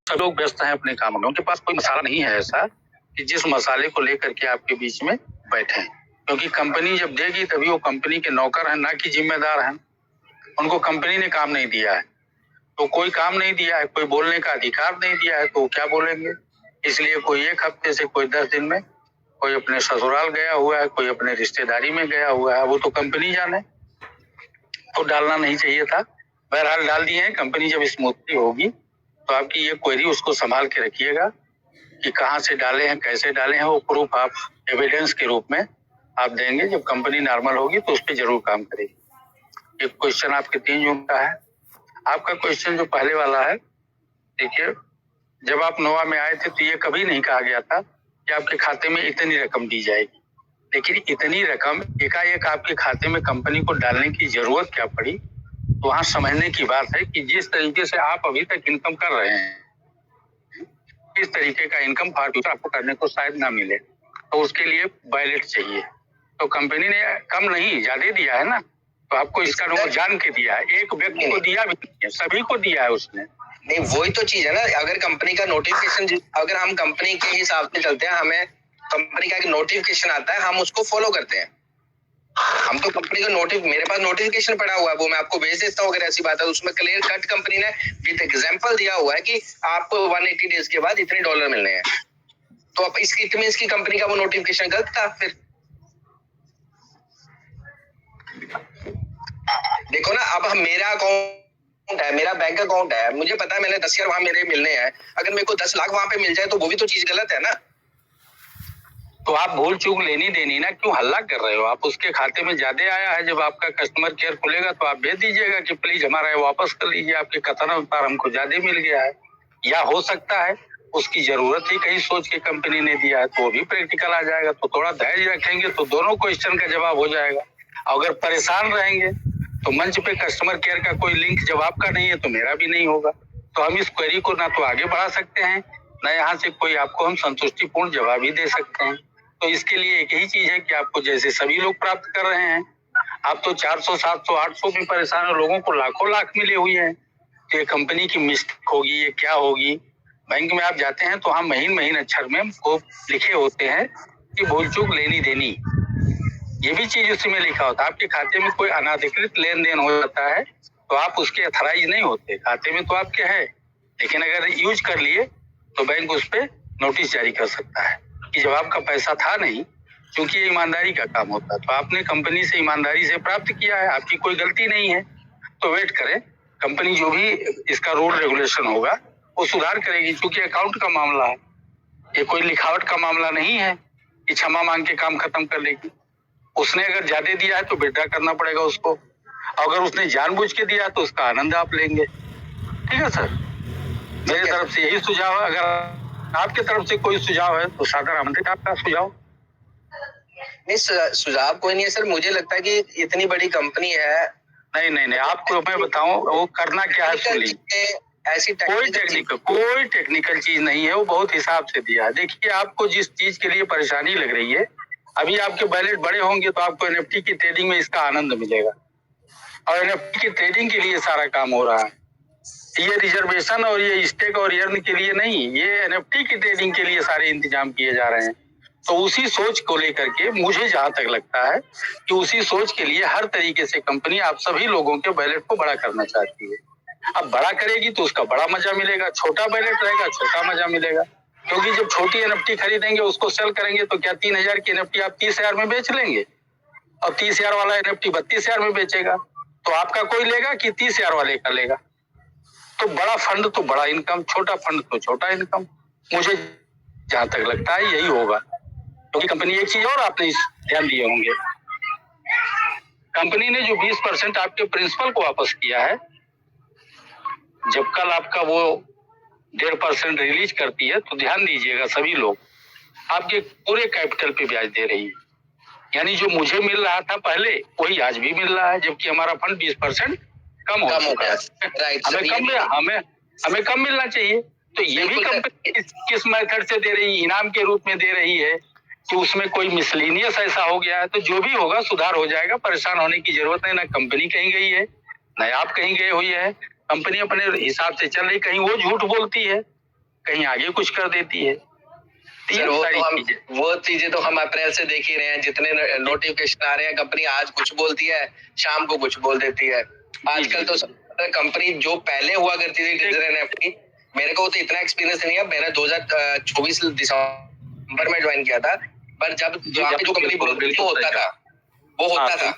सब लोग व्यस्त हैं अपने कामों में, उनके पास कोई मसाला नहीं है ऐसा कि जिस मसाले को लेकर के आपके बीच में बैठे, क्योंकि कंपनी जब देगी तभी वो कंपनी के नौकर हैं, ना कि जिम्मेदार हैं। उनको कंपनी ने काम नहीं दिया है, तो कोई काम नहीं दिया है, कोई बोलने का अधिकार नहीं दिया है, तो वो क्या बोलेंगे। इसलिए कोई 1 हफ्ते से, कोई 10 दिन में, कोई अपने ससुराल गया हुआ है, कोई अपने रिश्तेदारी में गया हुआ है, वो तो कंपनी जाने। तो डालना नहीं चाहिए था, बहरहाल डाल दिए हैं। कंपनी जब स्मूथली होगी तो आपकी ये क्वेरी उसको संभाल के रखिएगा कि कहाँ से डाले हैं, कैसे डाले हैं, वो प्रूफ आप एविडेंस के रूप में आप देंगे। जब कंपनी नॉर्मल होगी तो उस पर जरूर काम करेगी। एक क्वेश्चन आपके 3 जून का है। आपका क्वेश्चन जो पहले वाला है, देखिए, जब आप नोवा में आए थे तो ये कभी नहीं कहा गया था कि आपके खाते में इतनी रकम दी जाएगी, लेकिन इतनी रकम एकाएक आपके खाते में कंपनी को डालने की जरूरत क्या पड़ी। तो वहां समझने की बात है कि जिस तरीके से आप अभी तक इनकम कर रहे हैं, इस तरीके का इनकम फॉर फ्यूचर आपको करने को शायद ना मिले, तो उसके लिए बैलेट चाहिए। तो कंपनी ने कम नहीं ज्यादा दिया है ना, तो आपको इसका नंबर जान के दिया है। एक व्यक्ति को दिया भी नहीं है, सभी को दिया है उसने। नहीं, वही तो चीज है ना। अगर कंपनी का नोटिफिकेशन, अगर हम कंपनी के हिसाब से चलते हैं, हमें कंपनी का एक नोटिफिकेशन आता है, हम उसको फॉलो करते हैं। हम तो कंपनी का मेरे पास नोटिफिकेशन पड़ा हुआ है, वो मैं आपको भेज देता हूँ अगर ऐसी बात है। उसमें क्लियर कट कंपनी ने विद एग्जांपल दिया हुआ है कि आपको 180 डेज के बाद इतने डॉलर मिलने हैं। तो अब इसकी कंपनी का वो नोटिफिकेशन गलत था। फिर देखो ना, अब हम मेरा अकाउंट है, मेरा बैंक अकाउंट है, मुझे पता है मैंने 10,000 वहां मेरे मिलने हैं। अगर मेरे को 10 लाख वहां पे मिल जाए तो वो भी तो चीज गलत है ना। तो आप भूल चूक लेनी देनी ना, क्यों हल्ला कर रहे हो। आप उसके खाते में ज्यादा आया है, जब आपका कस्टमर केयर खुलेगा तो आप भेज दीजिएगा कि प्लीज हमारा ये वापस कर लीजिए, आपके कथन अनुसार हमको ज्यादा मिल गया है। या हो सकता है उसकी जरूरत ही कहीं सोच के कंपनी ने दिया है, तो वो भी प्रैक्टिकल आ जाएगा। तो थोड़ा धैर्य रखेंगे तो दोनों क्वेश्चन का जवाब हो जाएगा। अगर परेशान रहेंगे तो मंच पे कस्टमर केयर का कोई लिंक जब आपका नहीं है तो मेरा भी नहीं होगा। तो हम इस क्वेरी को ना तो आगे बढ़ा सकते हैं, ना यहाँ से कोई आपको हम संतुष्टिपूर्ण जवाब ही दे सकते हैं। तो इसके लिए एक ही चीज है कि आपको जैसे सभी लोग प्राप्त कर रहे हैं, आप तो 400, 700, 800 में परेशान हो, लोगों को लाखों लाख मिले हुए हैं। तो ये कंपनी की मिस्टेक होगी, ये क्या होगी। बैंक में आप जाते हैं तो हम महीन अक्षर में वो लिखे होते हैं कि भूल चूक लेनी देनी, ये भी चीज उसी में लिखा होता है। आपके खाते में कोई अनाधिकृत लेन देन हो जाता है तो आप उसके अथराइज नहीं होते, खाते में तो आपके है, लेकिन अगर यूज कर लिए तो बैंक उस पर नोटिस जारी कर सकता है कि जब आपका पैसा था नहीं, क्योंकि ये ईमानदारी का काम होता है। तो आपने कंपनी से ईमानदारी से प्राप्त किया है, आपकी कोई गलती नहीं है, तो वेट करें। कंपनी जो भी इसका रूल रेगुलेशन होगा वो सुधार करेगी, क्योंकि अकाउंट का मामला है, ये कोई लिखावट का मामला नहीं है कि क्षमा मांग के काम खत्म कर लेगी। उसने अगर ज्यादा दिया है तो विड्रॉ करना पड़ेगा उसको, अगर उसने जानबूझ के दिया तो उसका आनंद आप लेंगे। ठीक है सर, मेरी तरफ से यही सुझाव है। अगर आपके तरफ से कोई सुझाव है तो सादर आमंत्रित आपका सुझाव। नहीं, सुझाव कोई नहीं है सर। मुझे लगता है कि इतनी बड़ी कंपनी है। नहीं, आपको मैं बताऊं वो करना क्या है। सुनिए, ऐसी कोई टेक्निकल चीज नहीं है, वो बहुत हिसाब से दिया है। देखिए, आपको जिस चीज के लिए परेशानी लग रही है, अभी आपके बैलेट बड़े होंगे तो आपको एनएफटी की ट्रेडिंग में इसका आनंद मिलेगा, और एनएफटी की ट्रेडिंग के लिए सारा काम हो रहा है। ये रिजर्वेशन और ये स्टेक और अर्न के लिए नहीं, ये एनएफटी की ट्रेडिंग के लिए सारे इंतजाम किए जा रहे हैं। तो उसी सोच को लेकर के मुझे जहां तक लगता है कि उसी सोच के लिए हर तरीके से कंपनी आप सभी लोगों के बैलेट को बड़ा करना चाहती है। अब बड़ा करेगी तो उसका बड़ा मजा मिलेगा, छोटा बैलेट रहेगा छोटा मजा मिलेगा। क्योंकि जब छोटी एनएफटी खरीदेंगे उसको सेल करेंगे तो क्या 3,000 की एनएफटी आप 30,000 में बेच लेंगे, और 30,000 वाला एनएफटी 32,000 में बेचेगा, तो आपका कोई लेगा कि 30,000 वाले का लेगा। तो बड़ा फंड तो बड़ा इनकम, छोटा फंड तो छोटा इनकम। मुझे जहां तक लगता है यही होगा। क्योंकि कंपनी एक चीज और आपने ध्यान दिए होंगे, कंपनी ने जो 20% आपके प्रिंसिपल को वापस किया है, जब कल आपका वो 1.5% रिलीज करती है तो ध्यान दीजिएगा सभी लोग, आपके पूरे कैपिटल पे ब्याज दे रही है। यानी जो मुझे मिल रहा था पहले वही आज भी मिल रहा है, जबकि हमारा फंड 20% कम हो चुका है। हमें कम मिलना चाहिए। तो ये भी कंपनी किस मेथड से दे रही है, इनाम के रूप में दे रही है कि उसमें कोई मिसलीनियस ऐसा हो गया है। तो जो भी होगा सुधार हो जाएगा, परेशान होने की जरूरत नहीं। ना कंपनी कहीं गई है, ना आप कहीं गए हुई है, कंपनी अपने हिसाब से चल रही। कहीं वो झूठ बोलती है कहीं आगे कुछ कर देती है। सर वो चीजें तो हम अप्रैल से देख ही रहे हैं, जितने नोटिफिकेशन आ रहे हैं कंपनी आज कुछ बोलती है शाम को कुछ बोल देती है। आजकल तो कंपनी जो पहले हुआ करती थी ट्रेजर एनएफटी, मेरे को तो इतना एक्सपीरियंस नहीं है, मैंने 2024 दिसंबर में ज्वाइन किया था, पर जब जो कंपनी बोलती थी होता था, वो होता था।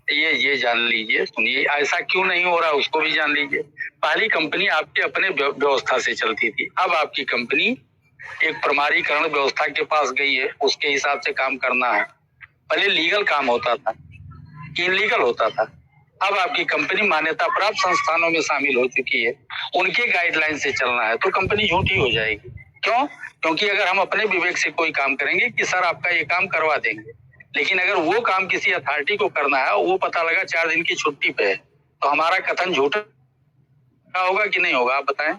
ये जान लीजिए, सुनिए, ऐसा क्यों नहीं हो रहा उसको भी जान लीजिए। पहली कंपनी आपके अपने व्यवस्था से चलती थी, अब आपकी कंपनी एक प्रमाणीकरण व्यवस्था के पास गई है, उसके हिसाब से काम करना है। पहले लीगल काम होता था, इनलीगल होता था, अब आपकी कंपनी मान्यता प्राप्त संस्थानों में शामिल हो चुकी है, उनके गाइडलाइन से चलना है, तो कंपनी झूठी हो जाएगी। क्यों? क्योंकि अगर हम अपने विवेक से कोई काम करेंगे कि सर आपका ये काम करवा देंगे, लेकिन अगर वो काम किसी अथॉरिटी को करना है, वो पता लगा 4 दिन की छुट्टी पे है, तो हमारा कथन झूठा होगा कि नहीं होगा, आप बताएं।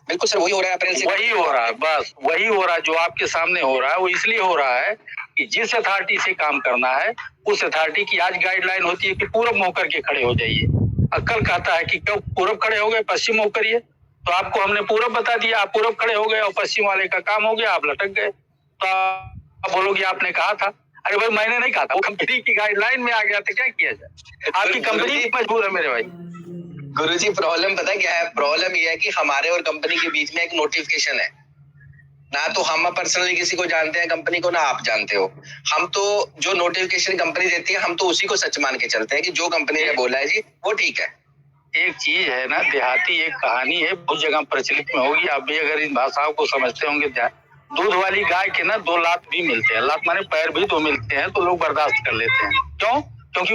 बिल्कुल सर, वही हो रहा है अप्रैल से, वही हो रहा है, बस वही हो रहा है जो आपके सामने हो रहा है। वो इसलिए हो रहा है कि जिस अथॉरिटी से काम करना है, उस अथॉरिटी की आज गाइडलाइन होती है कि पूरब मुंह करके खड़े हो जाइए। अक्कल कहता है कि क्यों पूरब खड़े हो गए, पश्चिम मुंह करिए, तो आपको हमने पूरब बता दिया, आप पूरब खड़े हो गए और पश्चिम वाले का काम हो गया, आप लटक गए। तो आप बोलोगे आपने कहा था। अरे भाई मैंने नहीं कहा था, वो कंपनी की गाइडलाइन में आ गया तो क्या किया जाए, आपकी कंपनी मजबूर है मेरे भाई। गुरुजी प्रॉब्लम पता क्या है, प्रॉब्लम ये है कि हमारे और कंपनी के बीच में एक नोटिफिकेशन है, ना तो हम पर्सनली किसी को जानते हैं कंपनी को, ना आप जानते हो। हम तो जो नोटिफिकेशन कंपनी देती है हम तो उसी को सच मान के चलते हैं कि जो कंपनी ने बोला है जी वो ठीक है। एक चीज है ना, देहाती एक कहानी है, बहुत जगह प्रचलित में होगी, आप भी अगर इन भाषाओं को समझते होंगे। दूध वाली गाय के ना 2 लात भी मिलते हैं, लात माने पैर भी 2 मिलते हैं, तो लोग बर्दाश्त कर लेते हैं। क्यों? क्योंकि